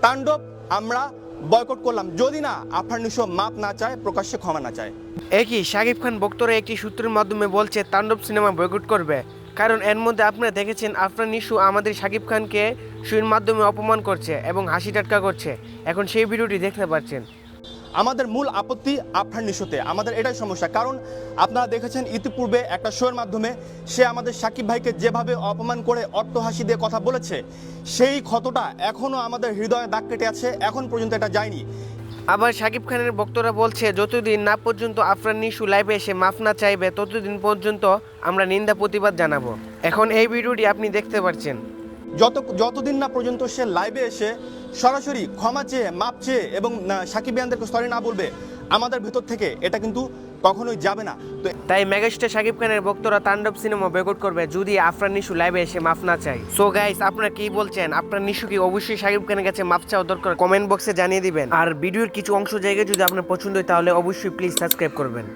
তাণ্ডব আমরা বয়কট করলাম, যদি না আফরান নিশো মাপ না চায়, প্রকাশ্যে ক্ষমা না চায়। একই শাকিব খান বক্তরা একটি সূত্রের মাধ্যমে বলছে তাণ্ডব সিনেমা বয়কট করবে, কারণ এর মধ্যে আপনারা দেখেছেন আফরান নিশো আমাদের শাকিব খানকে শুয়ের মাধ্যমে অপমান করছে এবং হাসি টাটকা করছে। এখন সেই ভিডিওটি দেখতে পাচ্ছেন। আমাদের মূল আপত্তি আফরান নিশোতে, আমাদের এটাই সমস্যা। কারণ আপনারা দেখেছেন ইতিপূর্বে একটা শোয়ের মাধ্যমে সে আমাদের সাকিব ভাইকে যেভাবে অপমান করে অট্টহাসি দিয়ে কথা বলেছে, সেই ক্ষতটা এখনও আমাদের হৃদয়ে দাগ কেটে আছে, এখন পর্যন্ত এটা যায়নি। আবার শাকিব খানের বক্তরা বলছে যতদিন না পর্যন্ত আফরান নিশু লাইভে এসে মাফ না চাইবে ততদিন পর্যন্ত আমরা নিন্দা প্রতিবাদ জানাবো। এখন এই ভিডিওটি আপনি দেখতে পাচ্ছেন। যতদিন না পর্যন্ত সে লাইভে এসে সরাসরি ক্ষমা চেয়ে, মাপ চেয়ে এবং সাকিবিয়ানদেরকে সরি না বলবে আমাদের ভেতর থেকে, এটা কিন্তু কখনোই যাবে না। তো তাই মেগাস্টার শাকিব খানের বক্তরা তাণ্ডব সিনেমা বয়কট করবে যদি আফরান নিশু লাইভে এসে মাফ না চায়। সো গাইস, আপনারা কি বলছেন? আফরান নিশু কি অবশ্যই শাকিব খানের কাছে মাফ চাওয়া দরকার? কমেন্ট বক্সে জানিয়ে দিবেন। আর ভিডিওর কিছু অংশ জায়গায় যদি আপনার পছন্দ হয় তাহলে অবশ্যই প্লিজ সাবস্ক্রাইব করবেন।